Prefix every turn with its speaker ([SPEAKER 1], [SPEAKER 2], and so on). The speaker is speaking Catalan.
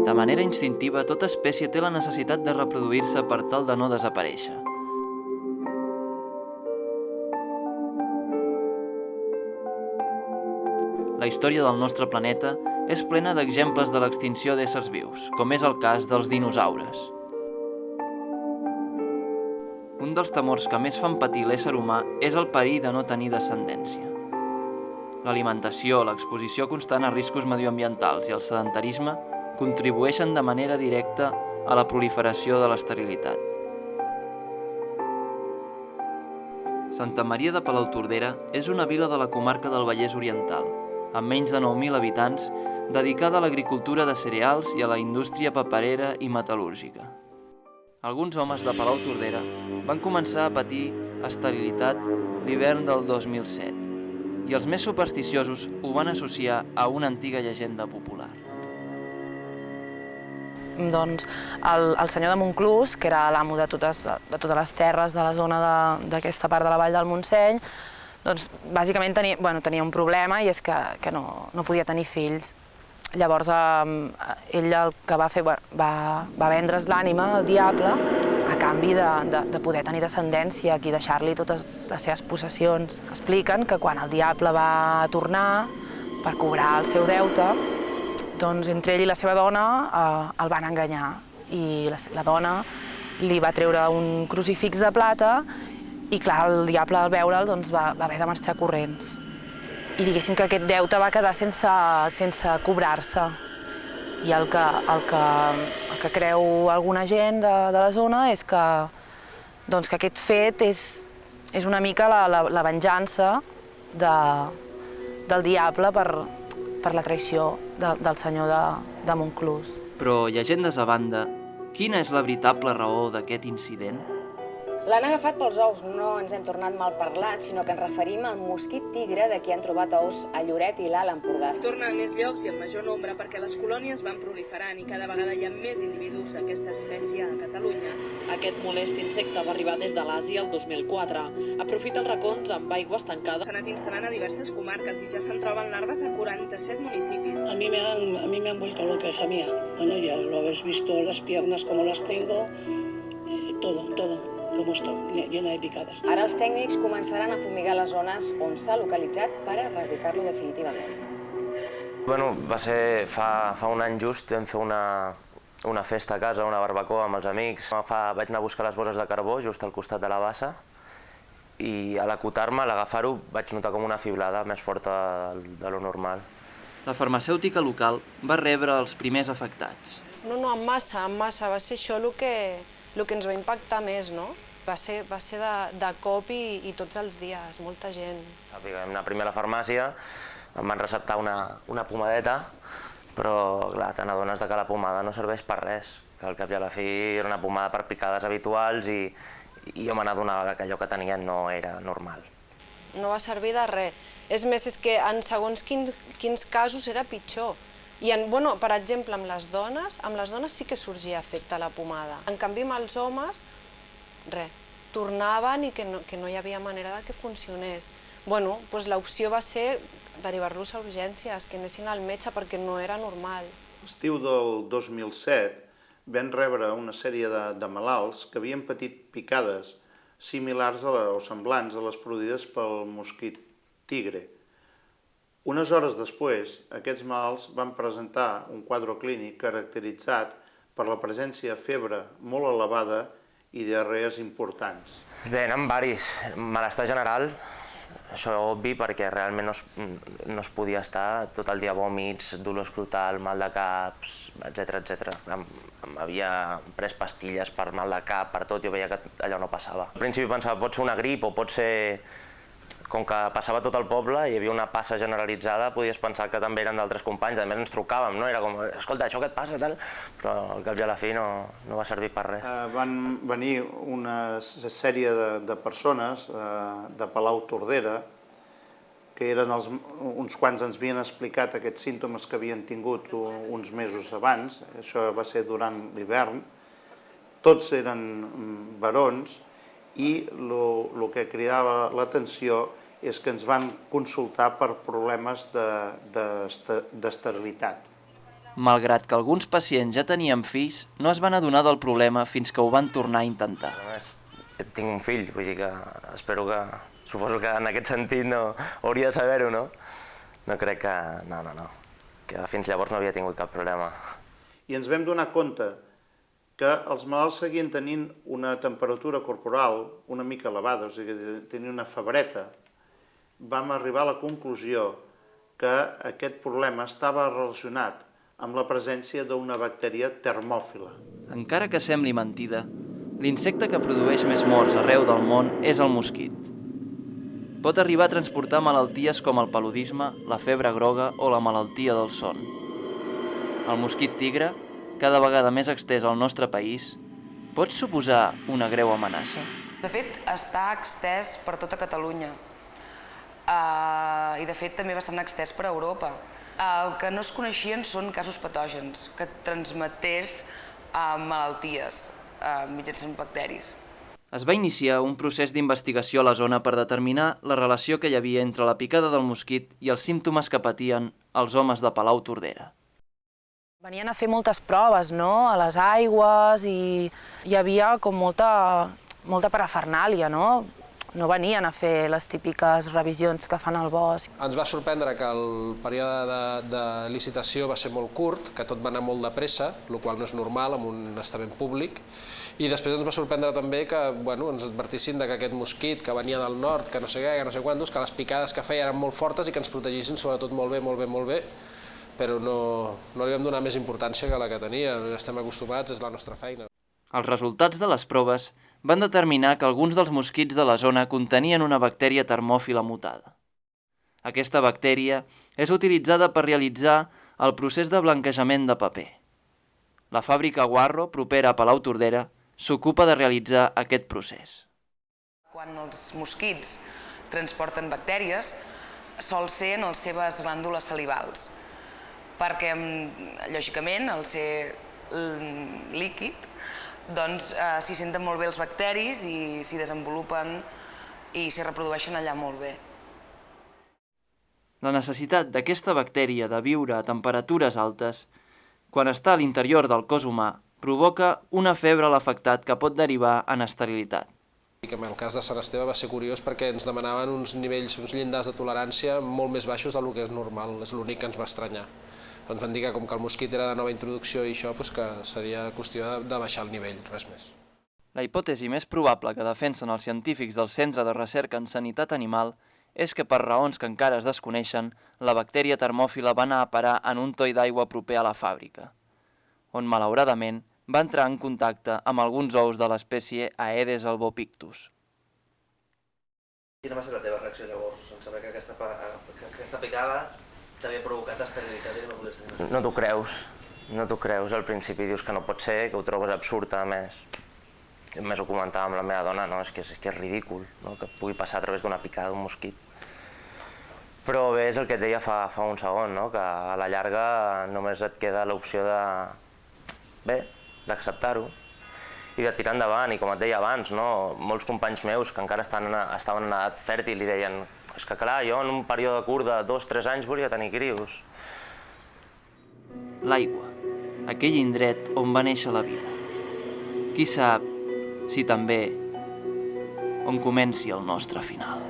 [SPEAKER 1] De manera instintiva, tota espècie té la necessitat de reproduir-se per tal de no desaparèixer. La història del nostre planeta és plena d'exemples de l'extinció d'éssers vius, com és el cas dels dinosaures. Un dels temors que més fan patir l'ésser humà és el perill de no tenir descendència. L'alimentació, l'exposició constant a riscos medioambientals i el sedentarisme contribueixen de manera directa a la proliferació de l'esterilitat. Santa Maria de Palautordera és una vila de la comarca del Vallès Oriental, amb menys de 9.000 habitants, dedicada a l'agricultura de cereals i a la indústria paperera i metal·lúrgica. Alguns homes de Palautordera van començar a patir esterilitat l'hivern del 2007 i els més supersticiosos ho van associar a una antiga llegenda popular.
[SPEAKER 2] Doncs el senyor de Montclús, que era l'amo de totes les terres de la zona d'aquesta part de la vall del Montseny, doncs bàsicament tenia un problema i és que no podia tenir fills. Llavors ell el que va fer va vendre's l'ànima al diable a canvi de poder tenir descendència i deixar-li totes les seves possessions. Expliquen que quan el diable va tornar per cobrar el seu deute, doncs entre ell i la seva dona el van enganyar i la dona li va treure un crucifix de plata i clar, el diable al veure'l va haver de marxar corrents. I diguéssim que aquest deute va quedar sense cobrar-se. I el que creu alguna gent de la zona és que aquest fet és una mica la venjança del diable per la traïció del senyor de Montclús.
[SPEAKER 1] Però, llegendes a banda, quina és la veritable raó d'aquest incident?
[SPEAKER 3] L'han agafat pels ous, no ens hem tornat mal parlats, sinó que ens referim al mosquit tigre de qui han trobat ous a Lloret i l'Alt Empordà.
[SPEAKER 4] Torna a més llocs i en major nombre perquè les colònies van proliferant i cada vegada hi ha més individus d'aquesta espècie a Catalunya.
[SPEAKER 5] Aquest molest insecte va arribar des de l'Àsia el 2004. Aprofita els racons amb aigua estancada.
[SPEAKER 4] S'ha anat instal·lant a diverses comarques i ja se'n troben larves a 47 municipis.
[SPEAKER 6] A mí me han vuelto loca, hija mía. Bueno, ya lo habéis visto, las piernas como las tengo, todo. Com estoy, llena de picades.
[SPEAKER 3] Ara els tècnics començaran a fumigar les zones on s'ha localitzat per erradicar-lo definitivament.
[SPEAKER 7] Bueno, va ser fa un any just, vam fer una festa a casa, una barbacoa amb els amics. Vaig anar a buscar les bosses de carbó just al costat de la bassa i a l'acotar-me, a l'agafar-ho, vaig notar com una fiblada més forta de lo normal.
[SPEAKER 1] La farmacèutica local va rebre els primers afectats.
[SPEAKER 8] No, en massa, va ser això el que ens va impactar més, no? Va ser de cop i tots els dies, molta gent.
[SPEAKER 7] Vam anar primer a la farmàcia, em van receptar una pomadeta, però clar, te n'adones que la pomada no serveix per res, que al cap i a la fi era una pomada per picades habituals i jo me n'adonava que allò que tenia no era normal.
[SPEAKER 8] No va servir de res. És més, és que en segons quins casos era pitjor. I, per exemple, amb les dones sí que sorgia efecte a la pomada. En canvi, amb els homes, res, tornaven i que no hi havia manera que funcionés. L'opció va ser derivar-los a urgències, que anessin al metge perquè no era normal.
[SPEAKER 9] L'estiu del 2007 vam rebre una sèrie de malalts que havien patit picades similars o semblants a les produïdes pel mosquit tigre. Unes hores després, aquests malalts van presentar un quadre clínic caracteritzat per la presència de febre molt elevada i diarrees importants.
[SPEAKER 7] Bé, eren varis. Malestar general, això obvi perquè realment no es podia estar tot el dia vòmits, dolor escrotal, mal de caps, etc. Havia pres pastilles per mal de cap, per tot, jo veia que allò no passava. Al principi pensava, pot ser una grip o pot ser... Com que passava tot el poble, hi havia una passa generalitzada, podies pensar que també eren d'altres companys, a més ens trucàvem, no? Era com, escolta, això què et passa, tal? Però al cap i a la fi no va servir per res.
[SPEAKER 9] Van venir una sèrie de persones de Palautordera, que eren uns quants ens havien explicat aquests símptomes que havien tingut uns mesos abans, això va ser durant l'hivern, tots eren barons, i el que cridava l'atenció és que ens van consultar per problemes d'esterilitat.
[SPEAKER 1] Malgrat que alguns pacients ja tenien fills, no es van adonar del problema fins que ho van tornar a intentar.
[SPEAKER 7] A més, tinc un fill, vull dir que espero que... Suposo que en aquest sentit no hauria de saber-ho, no? No crec que... No. Que fins llavors no havia tingut cap problema.
[SPEAKER 9] I ens vam donar compte que els malalts seguien tenint una temperatura corporal una mica elevada, o sigui, tenien una febreta. Vam arribar a la conclusió que aquest problema estava relacionat amb la presència d'una bactèria termòfila.
[SPEAKER 1] Encara que sembli mentida, l'insecte que produeix més morts arreu del món és el mosquit. Pot arribar a transportar malalties com el paludisme, la febre groga o la malaltia del son. El mosquit tigre, cada vegada més extès al nostre país, pot suposar una greu amenaça?
[SPEAKER 2] De fet, està extès per tota Catalunya. I de fet també bastant extès per Europa. El que no es coneixien són casos patògens, que transmetés malalties mitjançant bacteris.
[SPEAKER 1] Es va iniciar un procés d'investigació a la zona per determinar la relació que hi havia entre la picada del mosquit i els símptomes que patien els homes de Palau-Tordera.
[SPEAKER 2] Venien a fer moltes proves, no?, a les aigües i hi havia com molta parafernàlia, no? No venien a fer les típiques revisions que fan al bosc.
[SPEAKER 10] Ens va sorprendre que el període de licitació va ser molt curt, que tot va anar molt de pressa, el qual no és normal en un estament públic, i després ens va sorprendre també que ens advertissin que aquest mosquit que venia del nord, que no sé què, que no sé quantos, que les picades que feia eren molt fortes i que ens protegissin sobretot molt bé, però no li vam donar més importància que la que tenia, estem acostumats, és la nostra feina.
[SPEAKER 1] Els resultats de les proves van determinar que alguns dels mosquits de la zona contenien una bactèria termòfila mutada. Aquesta bactèria és utilitzada per realitzar el procés de blanquejament de paper. La fàbrica Guarro, propera a Palau-Tordera, s'ocupa de realitzar aquest procés.
[SPEAKER 2] Quan els mosquits transporten bactèries, sol ser en les seves glàndules salivals, perquè, lògicament, al ser líquid, doncs s'hi senten molt bé els bacteris i s'hi desenvolupen i s'hi reprodueixen allà molt bé.
[SPEAKER 1] La necessitat d'aquesta bactèria de viure a temperatures altes, quan està a l'interior del cos humà, provoca una febre a l'afectat que pot derivar en esterilitat.
[SPEAKER 10] En el cas de Sant Esteve va ser curiós perquè ens demanaven uns llindars de tolerància molt més baixos del que és normal, és l'únic que ens va estranyar. Ens van dir que com que el mosquit era de nova introducció i això, que seria qüestió de baixar el nivell, res més.
[SPEAKER 1] La hipòtesi més probable que defensen els científics del Centre de Recerca en Sanitat Animal és que per raons que encara es desconeixen, la bactèria termòfila va anar a parar en un toll d'aigua proper a la fàbrica, on malauradament va entrar en contacte amb alguns ous de l'espècie Aedes albopictus.
[SPEAKER 11] Quina va ser la teva reacció llavors, en saber que aquesta picada t'havia provocat esterilitat i no podies tenir més?
[SPEAKER 7] No t'ho creus, al principi dius que no pot ser, que ho trobes absurd a més. A més ho comentava amb la meva dona, és que és ridícul que pugui passar a través d'una picada d'un mosquit. Però bé, és el que et deia fa un segon, que a la llarga només et queda l'opció d'acceptar-ho i de tirar endavant. I com et deia abans, molts companys meus que encara estaven en edat fèrtil i deien és que clar, jo en un període curt de 2-3 anys volia tenir crios.
[SPEAKER 1] L'aigua, aquell indret on va néixer la vida. Qui sap si també on comenci el nostre final.